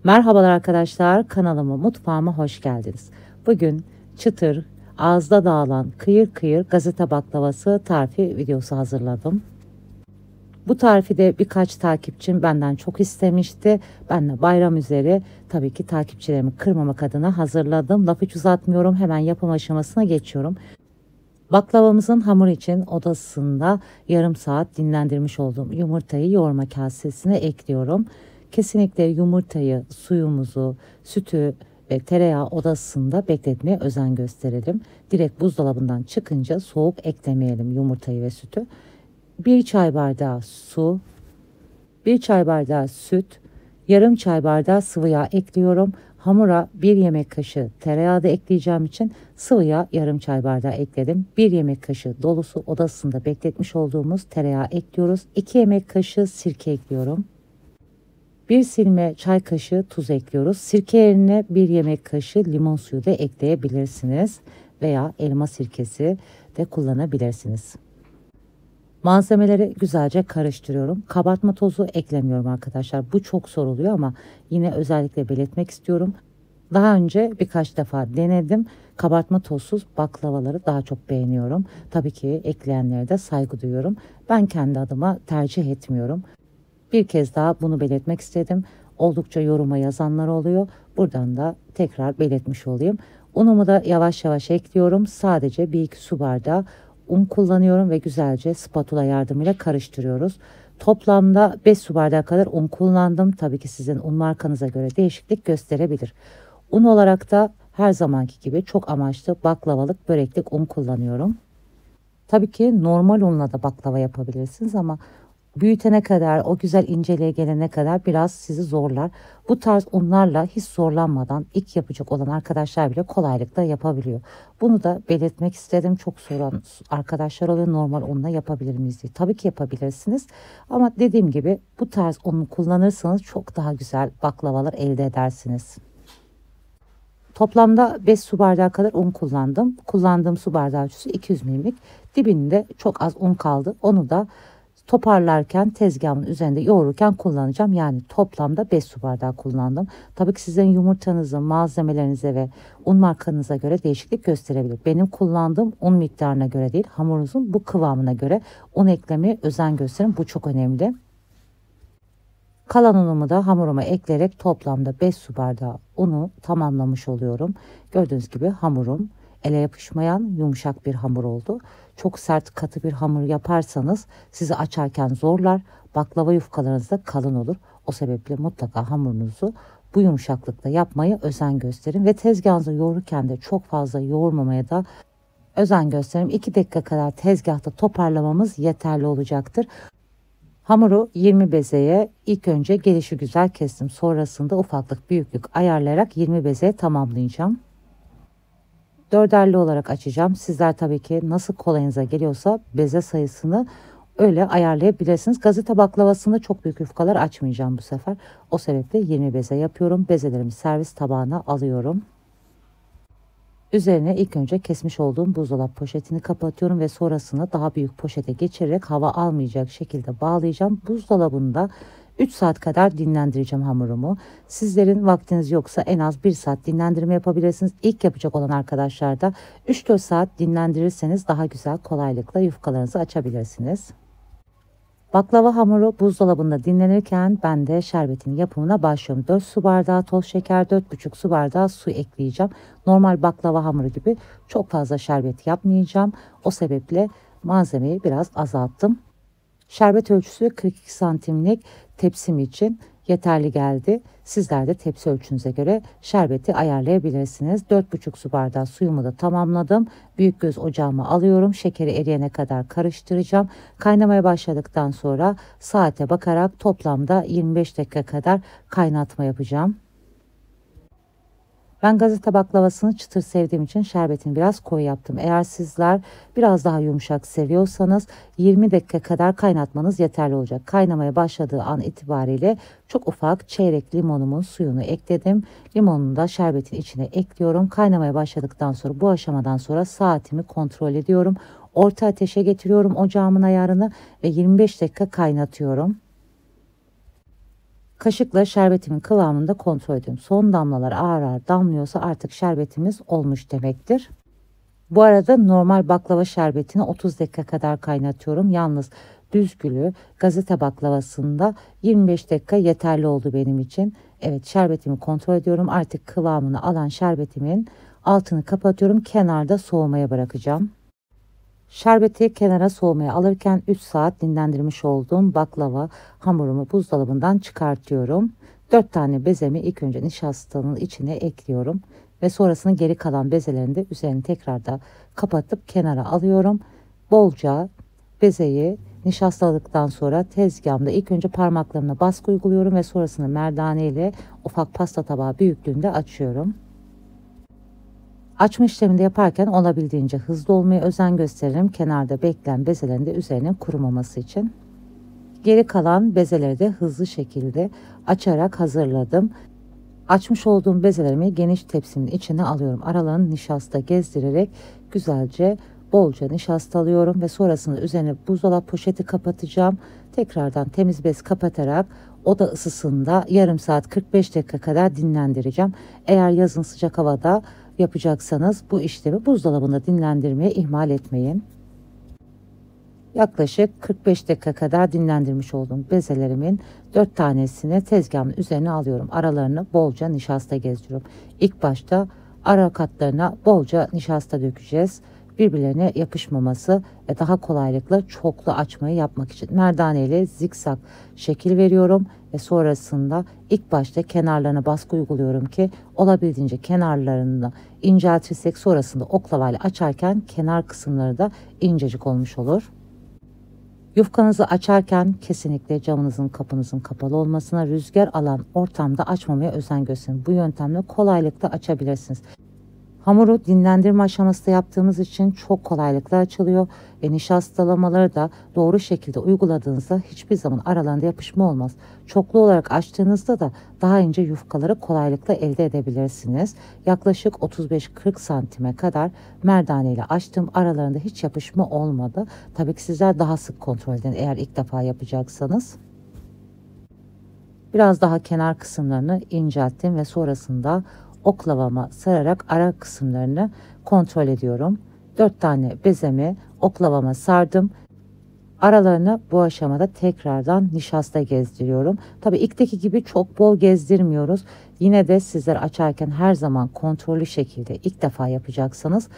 Merhabalar arkadaşlar, kanalıma, mutfağıma hoş geldiniz. Bugün çıtır, ağızda dağılan kıyır kıyır gazete baklavası tarifi videosu hazırladım. Bu tarifi de birkaç takipçim benden çok istemişti. Ben de bayram üzeri tabii ki takipçilerimi kırmamak adına hazırladım. Lafı hiç uzatmıyorum, hemen yapım aşamasına geçiyorum. Baklavamızın hamuru için odasında yarım saat dinlendirmiş olduğum yumurtayı yoğurma kasesine ekliyorum. Kesinlikle yumurtayı, suyumuzu, sütü ve tereyağı odasında bekletmeye özen gösterelim. Direkt buzdolabından çıkınca soğuk eklemeyelim yumurtayı ve sütü. 1 çay bardağı su, 1 çay bardağı süt, yarım çay bardağı sıvı yağ ekliyorum. Hamura 1 yemek kaşığı tereyağı da ekleyeceğim için sıvı yağ yarım çay bardağı ekledim. 1 yemek kaşığı dolusu odasında bekletmiş olduğumuz tereyağı ekliyoruz. 2 yemek kaşığı sirke ekliyorum. 1 silme çay kaşığı tuz ekliyoruz. Sirke yerine 1 yemek kaşığı limon suyu da ekleyebilirsiniz. Veya elma sirkesi de kullanabilirsiniz. Malzemeleri güzelce karıştırıyorum. Kabartma tozu eklemiyorum arkadaşlar. Bu çok zor oluyor ama yine özellikle belirtmek istiyorum. Daha önce birkaç defa denedim. Kabartma tozsuz baklavaları daha çok beğeniyorum. Tabii ki ekleyenlere de saygı duyuyorum. Ben kendi adıma tercih etmiyorum. Bir kez daha bunu belirtmek istedim. Oldukça yoruma yazanlar oluyor. Buradan da tekrar belirtmiş olayım. Unumu da yavaş yavaş ekliyorum. Sadece 1-2 su bardağı un kullanıyorum ve güzelce spatula yardımıyla karıştırıyoruz. Toplamda 5 su bardağı kadar un kullandım. Tabii ki sizin un markanıza göre değişiklik gösterebilir. Un olarak da her zamanki gibi çok amaçlı baklavalık, böreklik un kullanıyorum. Tabii ki normal unla da baklava yapabilirsiniz ama büyütene kadar, o güzel inceliğe gelene kadar biraz sizi zorlar. Bu tarz unlarla hiç zorlanmadan ilk yapacak olan arkadaşlar bile kolaylıkla yapabiliyor. Bunu da belirtmek istedim. Çok soran arkadaşlar oluyor, normal unla yapabilir miyiz diye. Tabii ki yapabilirsiniz. Ama dediğim gibi bu tarz unu kullanırsanız çok daha güzel baklavalar elde edersiniz. Toplamda 5 su bardağı kadar un kullandım. Kullandığım su bardağı ölçüsü 200 milimlik. Dibinde çok az un kaldı. Onu da toparlarken tezgahın üzerinde yoğururken kullanacağım. Yani toplamda 5 su bardağı kullandım. Tabii ki sizin yumurtanızın malzemelerinize ve un markanıza göre değişiklik gösterebilir. Benim kullandığım un miktarına göre değil, hamurunuzun bu kıvamına göre un eklemeye özen gösterin. Bu çok önemli. Kalan unumu da hamuruma ekleyerek toplamda 5 su bardağı unu tamamlamış oluyorum. Gördüğünüz gibi hamurum ele yapışmayan yumuşak bir hamur oldu. Çok sert katı bir hamur yaparsanız sizi açarken zorlar. Baklava yufkalarınız da kalın olur. O sebeple mutlaka hamurunuzu bu yumuşaklıkta yapmaya özen gösterin. Ve tezgahınızı yoğururken de çok fazla yoğurmamaya da özen gösterin. 2 dakika kadar tezgahta toparlamamız yeterli olacaktır. Hamuru 20 bezeye ilk önce gelişigüzel kestim. Sonrasında ufaklık büyüklük ayarlayarak 20 bezeye tamamlayacağım. Dörderli olarak açacağım. Sizler tabii ki nasıl kolayınıza geliyorsa beze sayısını öyle ayarlayabilirsiniz. Gazete baklavasında çok büyük yufkalar açmayacağım bu sefer. O sebeple 20 beze yapıyorum. Bezelerimi servis tabağına alıyorum. Üzerine ilk önce kesmiş olduğum buzdolabı poşetini kapatıyorum ve sonrasında daha büyük poşete geçirerek hava almayacak şekilde bağlayacağım. Buzdolabında 3 saat kadar dinlendireceğim hamurumu. Sizlerin vaktiniz yoksa en az 1 saat dinlendirme yapabilirsiniz. İlk yapacak olan arkadaşlar da 3-4 saat dinlendirirseniz daha güzel kolaylıkla yufkalarınızı açabilirsiniz. Baklava hamuru buzdolabında dinlenirken ben de şerbetin yapımına başlıyorum. 4 su bardağı toz şeker, 4,5 su bardağı su ekleyeceğim. Normal baklava hamuru gibi çok fazla şerbet yapmayacağım. O sebeple malzemeyi biraz azalttım. Şerbet ölçüsü 42 santimlik tepsim için yeterli geldi. Sizler de tepsi ölçünüze göre şerbeti ayarlayabilirsiniz. 4,5 su bardağı suyumu da tamamladım. Büyük göz ocağıma alıyorum. Şekeri eriyene kadar karıştıracağım. Kaynamaya başladıktan sonra saate bakarak toplamda 25 dakika kadar kaynatma yapacağım. Ben gazete baklavasını çıtır sevdiğim için şerbetini biraz koyu yaptım. Eğer sizler biraz daha yumuşak seviyorsanız 20 dakika kadar kaynatmanız yeterli olacak. Kaynamaya başladığı an itibariyle çok ufak çeyrek limonumun suyunu ekledim. Limonunu da şerbetin içine ekliyorum. Kaynamaya başladıktan sonra bu aşamadan sonra saatimi kontrol ediyorum. Orta ateşe getiriyorum ocağımın ayarını ve 25 dakika kaynatıyorum. Kaşıkla şerbetimin kıvamını da kontrol ediyorum. Son damlalar ağır ağır damlıyorsa artık şerbetimiz olmuş demektir. Bu arada normal baklava şerbetini 30 dakika kadar kaynatıyorum. Yalnız büzgülü gazete baklavasında 25 dakika yeterli oldu benim için. Evet, şerbetimi kontrol ediyorum. Artık kıvamını alan şerbetimin altını kapatıyorum. Kenarda soğumaya bırakacağım. Şerbeti kenara soğumaya alırken 3 saat dinlendirmiş olduğum baklava hamurumu buzdolabından çıkartıyorum. 4 tane bezemi ilk önce nişastanın içine ekliyorum. Ve sonrasında geri kalan bezelerini de üzerini tekrar da kapatıp kenara alıyorum. Bolca bezeyi nişastaladıktan sonra tezgahımda ilk önce parmaklarımla baskı uyguluyorum ve sonrasında merdane ile ufak pasta tabağı büyüklüğünde açıyorum. Açma işlemini de yaparken olabildiğince hızlı olmaya özen gösteririm. Kenarda bekleyen bezelerin de üzerine kurumaması için. Geri kalan bezeleri de hızlı şekilde açarak hazırladım. Açmış olduğum bezelerimi geniş tepsimin içine alıyorum. Aralarını nişasta gezdirerek güzelce bolca nişasta alıyorum ve sonrasında üzerine buzdolabı poşeti kapatacağım. Tekrardan temiz bez kapatarak oda ısısında yarım saat 45 dakika kadar dinlendireceğim. Eğer yazın sıcak havada yapacaksanız bu işlemi buzdolabında dinlendirmeyi ihmal etmeyin. Yaklaşık 45 dakika kadar dinlendirmiş olduğum bezelerimin 4 tanesini tezgahımın üzerine alıyorum. Aralarını bolca nişasta gezdiriyorum. İlk başta ara katlarına bolca nişasta dökeceğiz. Birbirlerine yapışmaması ve daha kolaylıkla çoklu açmayı yapmak için merdane ile zikzak şekil veriyorum ve sonrasında ilk başta kenarlarına baskı uyguluyorum ki olabildiğince kenarlarını inceltirsek sonrasında oklavayla açarken kenar kısımları da incecik olmuş olur. Yufkanızı açarken kesinlikle camınızın kapınızın kapalı olmasına, rüzgar alan ortamda açmamaya özen gösterin. Bu yöntemle kolaylıkla açabilirsiniz. Hamuru dinlendirme aşamasında yaptığımız için çok kolaylıkla açılıyor ve nişastalamaları da doğru şekilde uyguladığınızda hiçbir zaman aralarında yapışma olmaz. Çoklu olarak açtığınızda da daha ince yufkaları kolaylıkla elde edebilirsiniz. Yaklaşık 35-40 santime kadar merdane ile açtım. Aralarında hiç yapışma olmadı. Tabii ki sizler daha sık kontrol edin eğer ilk defa yapacaksanız. Biraz daha kenar kısımlarını incelttim ve sonrasında oklavama sararak ara kısımlarını kontrol ediyorum. 4 tane bezemi oklavama sardım. Aralarına bu aşamada tekrardan nişasta gezdiriyorum. Tabii ilkteki gibi çok bol gezdirmiyoruz. Yine de sizler açarken her zaman kontrollü şekilde ilk defa yapacaksanız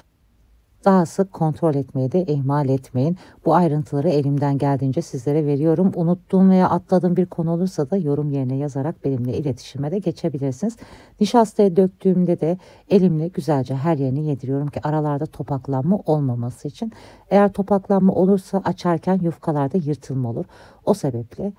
daha sık kontrol etmeyi de ihmal etmeyin. Bu ayrıntıları elimden geldiğince sizlere veriyorum. Unuttuğum veya atladığım bir konu olursa da yorum yerine yazarak benimle iletişime de geçebilirsiniz. Nişastaya döktüğümde de elimle güzelce her yerini yediriyorum ki aralarda topaklanma olmaması için. Eğer topaklanma olursa açarken yufkalarda yırtılma olur. O sebeple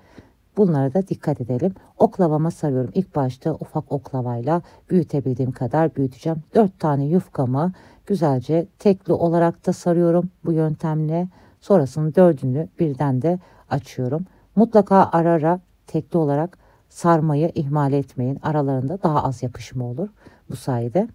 bunlara da dikkat edelim. Oklavama sarıyorum. İlk başta ufak oklavayla büyütebildiğim kadar büyüteceğim. 4 tane yufkamı güzelce tekli olarak da sarıyorum bu yöntemle. Sonrasında 4'ünü birden de açıyorum. Mutlaka ara ara tekli olarak sarmayı ihmal etmeyin. Aralarında daha az yapışma olur bu sayede.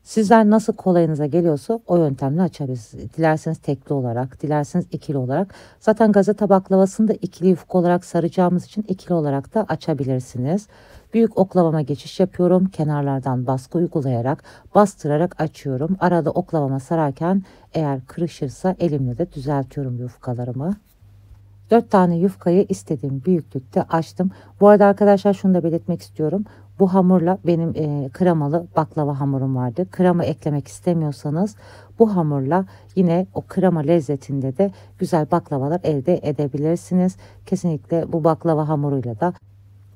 Sizler nasıl kolayınıza geliyorsa o yöntemle açabilirsiniz. Dilerseniz tekli olarak, dilerseniz ikili olarak. Zaten gazete baklavasını da ikili yufka olarak saracağımız için ikili olarak da açabilirsiniz. Büyük oklavama geçiş yapıyorum. Kenarlardan baskı uygulayarak, bastırarak açıyorum. Arada oklavama sararken eğer kırışırsa elimle de düzeltiyorum yufkalarımı. 4 tane yufkayı istediğim büyüklükte açtım. Bu arada arkadaşlar şunu da belirtmek istiyorum. Bu hamurla benim kremalı baklava hamurum vardı. Krema eklemek istemiyorsanız bu hamurla yine o krema lezzetinde de güzel baklavalar elde edebilirsiniz. Kesinlikle bu baklava hamuruyla da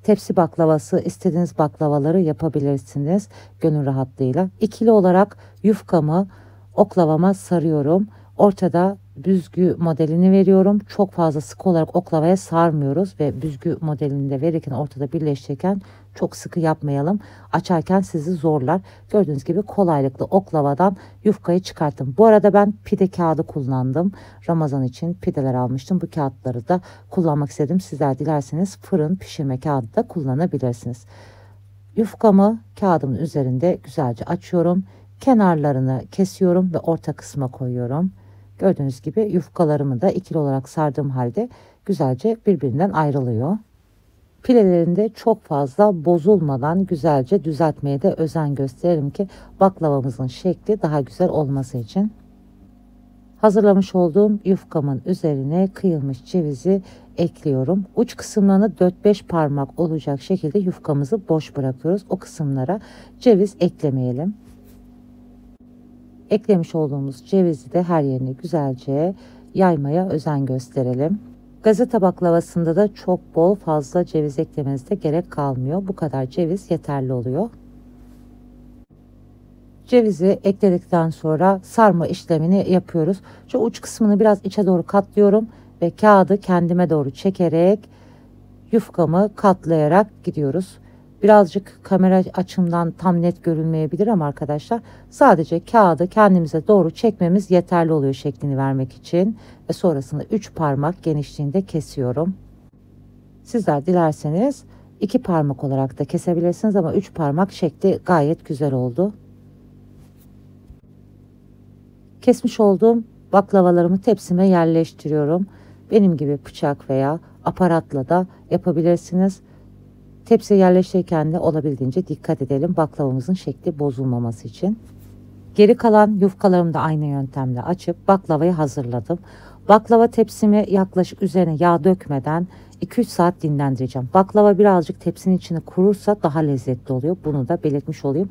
tepsi baklavası istediğiniz baklavaları yapabilirsiniz gönül rahatlığıyla. İkili olarak yufkamı oklavama sarıyorum. Ortada büzgü modelini veriyorum. Çok fazla sıkı olarak oklavaya sarmıyoruz ve büzgü modelini de verirken ortada birleştirirken çok sıkı yapmayalım. Açarken sizi zorlar. Gördüğünüz gibi kolaylıkla oklavadan yufkayı çıkarttım. Bu arada ben pide kağıdı kullandım. Ramazan için pideler almıştım. Bu kağıtları da kullanmak istedim. Sizler dilerseniz fırın pişirme kağıdı da kullanabilirsiniz. Yufkamı kağıdımın üzerinde güzelce açıyorum. Kenarlarını kesiyorum ve orta kısma koyuyorum. Gördüğünüz gibi yufkalarımı da ikili olarak sardığım halde güzelce birbirinden ayrılıyor. Filelerinde çok fazla bozulmadan güzelce düzeltmeye de özen gösterelim ki baklavamızın şekli daha güzel olması için. Hazırlamış olduğum yufkamın üzerine kıyılmış cevizi ekliyorum. Uç kısımlarını 4-5 parmak olacak şekilde yufkamızı boş bırakıyoruz. O kısımlara ceviz eklemeyelim. Eklemiş olduğumuz cevizi de her yerine güzelce yaymaya özen gösterelim. Gazete baklavasında da çok bol fazla ceviz eklemenize gerek kalmıyor. Bu kadar ceviz yeterli oluyor. Cevizi ekledikten sonra sarma işlemini yapıyoruz. Şu uç kısmını biraz içe doğru katlıyorum ve kağıdı kendime doğru çekerek yufkamı katlayarak gidiyoruz. Birazcık kamera açımdan tam net görünmeyebilir ama arkadaşlar sadece kağıdı kendimize doğru çekmemiz yeterli oluyor şeklini vermek için ve sonrasında 3 parmak genişliğinde kesiyorum. Sizler dilerseniz 2 parmak olarak da kesebilirsiniz ama 3 parmak şekli gayet güzel oldu. Kesmiş olduğum baklavalarımı tepsime yerleştiriyorum. Benim gibi bıçak veya aparatla da yapabilirsiniz. Tepsiye yerleştirirken de olabildiğince dikkat edelim baklavamızın şekli bozulmaması için. Geri kalan yufkalarımı da aynı yöntemle açıp baklavayı hazırladım. Baklava tepsimi yaklaşık üzerine yağ dökmeden 2-3 saat dinlendireceğim. Baklava birazcık tepsinin içine kurursa daha lezzetli oluyor. Bunu da belirtmiş olayım.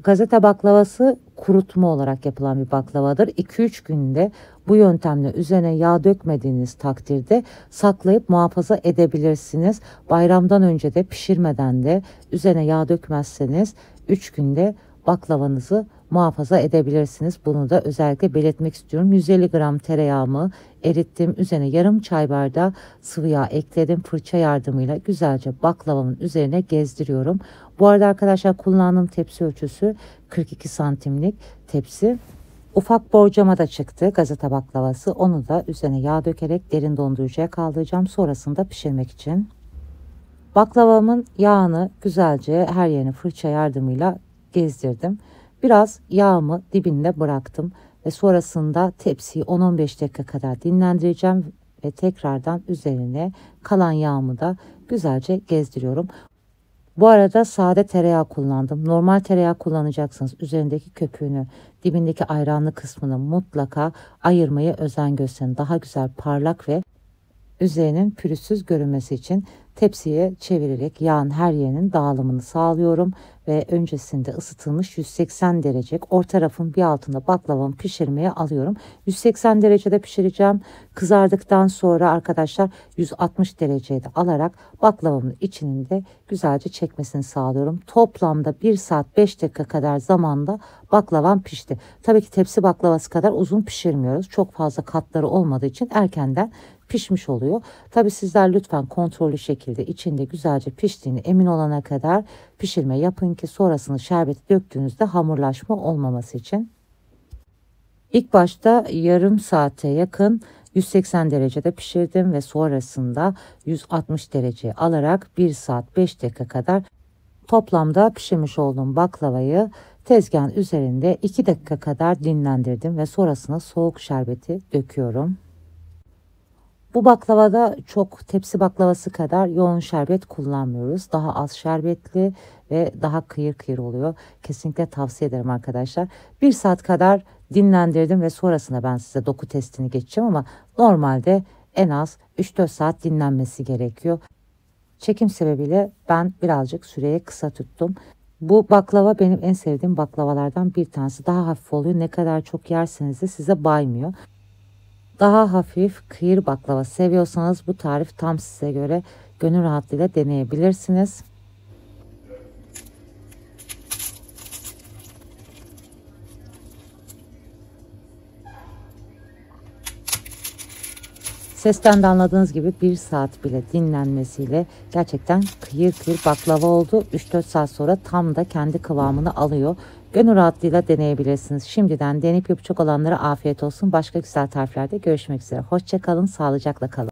Gazete baklavası kurutma olarak yapılan bir baklavadır. 2-3 günde bu yöntemle üzerine yağ dökmediğiniz takdirde saklayıp muhafaza edebilirsiniz. Bayramdan önce de pişirmeden de üzerine yağ dökmezseniz 3 günde baklavanızı muhafaza edebilirsiniz. Bunu da özellikle belirtmek istiyorum. 150 gram tereyağımı erittim. Üzerine yarım çay bardağı sıvı yağ ekledim. Fırça yardımıyla güzelce baklavamın üzerine gezdiriyorum. Bu arada arkadaşlar kullandığım tepsi ölçüsü 42 santimlik tepsi. Ufak borcama da çıktı gazete baklavası. Onu da üzerine yağ dökerek derin dondurucuya kaldıracağım. Sonrasında pişirmek için. Baklavamın yağını güzelce her yerine fırça yardımıyla gezdirdim. Biraz yağımı dibinde bıraktım ve sonrasında tepsiyi 10-15 dakika kadar dinlendireceğim ve tekrardan üzerine kalan yağımı da güzelce gezdiriyorum. Bu arada sade tereyağı kullandım. Normal tereyağı kullanacaksınız. Üzerindeki köpüğünü, dibindeki ayranlı kısmını mutlaka ayırmaya özen gösterin. Daha güzel parlak ve üzerinin pürüzsüz görünmesi için tepsiye çevirerek yağın her yerinin dağılımını sağlıyorum ve öncesinde ısıtılmış 180 derece orta rafın bir altında baklavamı pişirmeye alıyorum. 180 derecede pişireceğim. Kızardıktan sonra arkadaşlar 160 derecede alarak baklavamın içinin de güzelce çekmesini sağlıyorum. Toplamda 1 saat 5 dakika kadar zamanda baklavam pişti. Tabii ki tepsi baklavası kadar uzun pişirmiyoruz. Çok fazla katları olmadığı için erkenden pişmiş oluyor. Tabii sizler lütfen kontrollü şekilde içinde güzelce piştiğini emin olana kadar pişirme yapın ki sonrasında şerbeti döktüğünüzde hamurlaşma olmaması için. İlk başta yarım saate yakın 180 derecede pişirdim ve sonrasında 160 derece alarak 1 saat 5 dakika kadar toplamda pişirmiş olduğum baklavayı tezgahın üzerinde 2 dakika kadar dinlendirdim ve sonrasında soğuk şerbeti döküyorum. Bu baklavada çok tepsi baklavası kadar yoğun şerbet kullanmıyoruz. Daha az şerbetli ve daha kıyır kıyır oluyor. Kesinlikle tavsiye ederim arkadaşlar. 1 saat kadar dinlendirdim ve sonrasında ben size doku testini geçeceğim ama normalde en az 3-4 saat dinlenmesi gerekiyor. Çekim sebebiyle ben birazcık süreyi kısa tuttum. Bu baklava benim en sevdiğim baklavalardan bir tanesi. Daha hafif oluyor. Ne kadar çok yerseniz de size baymıyor. Daha hafif kıyır baklava seviyorsanız bu tarif tam size göre, gönül rahatlığıyla deneyebilirsiniz. Sesten de anladığınız gibi 1 saat bile dinlenmesiyle gerçekten kıyır kıyır baklava oldu. 3-4 saat sonra tam da kendi kıvamını alıyor. Gönül rahatlığıyla deneyebilirsiniz. Şimdiden deneyip yapacak olanlara afiyet olsun. Başka güzel tariflerde görüşmek üzere. Hoşça kalın, sağlıcakla kalın.